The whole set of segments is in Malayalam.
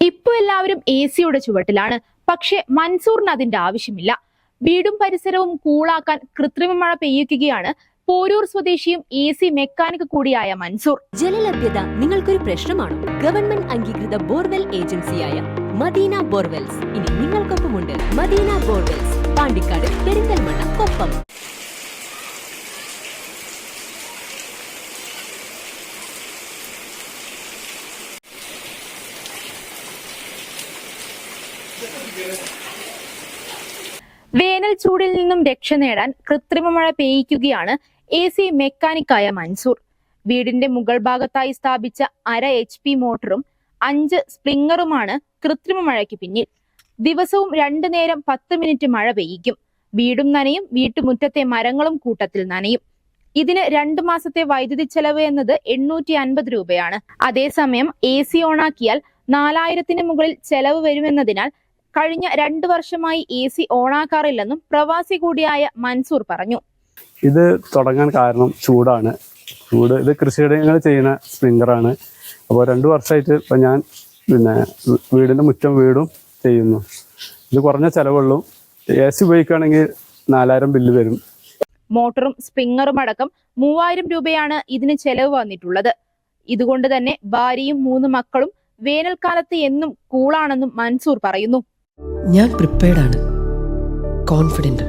ഇപ്പോൾ എല്ലാവരും AC-യുടെ ചുവട്ടിലാണ്. പക്ഷെ മൻസൂറിന് അതിന്റെ ആവശ്യമില്ല. വീടും പരിസരവും കൂളാക്കാൻ കൃത്രിമ മഴ പെയ്യിക്കുകയാണ് പോരൂർ സ്വദേശിയും AC മെക്കാനിക് കൂടിയായ മൻസൂർ. ജലലഭ്യത നിങ്ങൾക്കൊരു പ്രശ്നമാണോ? ഗവൺമെന്റ് അംഗീകൃത ബോർവെൽ ഏജൻസിയായ മദീന ബോർവെൽസ് ഇനി നിങ്ങൾക്കൊപ്പമുണ്ട്. മദീന ബോർവെൽസ്, പാണ്ടിക്കാട്, പെരിന്തൽമണ്ണ, കൊപ്പം. വേനൽ ചൂടിൽ നിന്നും രക്ഷ നേടാൻ കൃത്രിമ മഴ പെയ്യിക്കുകയാണ് AC മെക്കാനിക്കായ മൻസൂർ. വീടിന്റെ മുകൾ ഭാഗത്തായി സ്ഥാപിച്ച 1/2 HP മോട്ടറും 5 സ്പ്രിംഗറുമാണ് കൃത്രിമ മഴയ്ക്ക് പിന്നിൽ. ദിവസവും 2 നേരം 10 മിനിറ്റ് മഴ പെയ്യിക്കും. വീടും നനയും, വീട്ടുമുറ്റത്തെ മരങ്ങളും കൂട്ടത്തിൽ നനയും. ഇതിന് 2 മാസത്തെ വൈദ്യുതി ചെലവ് എന്നത് 850 രൂപയാണ്. അതേസമയം AC ഓണാക്കിയാൽ 4000-ന് മുകളിൽ ചെലവ് വരുമെന്നതിനാൽ കഴിഞ്ഞ 2 വർഷമായി AC ഓണാക്കാറില്ലെന്നും പ്രവാസി കൂടിയായ മൻസൂർ പറഞ്ഞു. ഇത് തുടങ്ങാൻ കാരണം ചൂടാണ്. ഇത് കൃഷിയിടങ്ങൾ ചെയ്യുന്ന സ്പ്രിംഗറാണ്. അപ്പോൾ 2 വർഷമായിട്ട് ഇപ്പം ഞാൻ വീടിൻ്റെ മുറ്റം വീടും ചെയ്യുന്നു. ഇത് കുറഞ്ഞ ചിലവുള്ളൂ. AC ഉപയോഗിക്കുകയാണെങ്കിൽ 4000 ബില്ല് വരും. മോട്ടറും സ്പ്രിംഗറും അടക്കം 3000 രൂപയാണ് ഇതിന് ചെലവ് വന്നിട്ടുള്ളത്. ഇതുകൊണ്ട് തന്നെ ഭാര്യയും 3 മക്കളും വേനൽക്കാലത്ത് എന്നും കൂളാണെന്നും മൻസൂർ പറയുന്നു. ഞാൻ പ്രിപ്പയർഡാണ്, കോൺഫിഡന്റ്.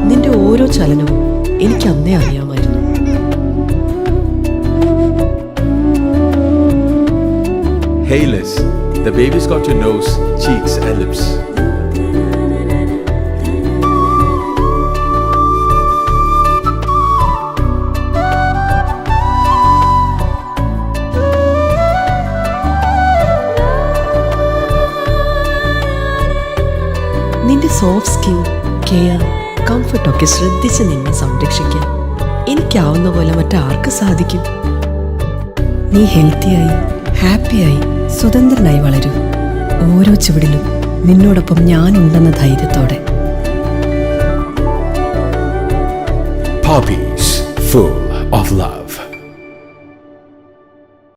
നിന്റെ ഓരോ ചലനവും എനിക്ക് അന്നേ അറിയാമായിരുന്നു. Hayless, the baby's got your nose, cheeks and lips. നിന്റെ സോഫ്റ്റ് സ്കിൻ, കെയർ, കംഫർട്ടൊക്കെ ശ്രദ്ധിച്ച് നിന്നെ സംരക്ഷിക്കാൻ എനിക്കാവുന്ന പോലെ മറ്റാർക്ക് സാധിക്കും? നീ ഹെൽത്തിയായി, ഹാപ്പിയായി, സ്വതന്ത്രനായി വളരൂ. ഓരോ ചുവടിലും നിന്നോടൊപ്പം ഞാനുണ്ടെന്ന ധൈര്യത്തോടെ. Poppies, full of love.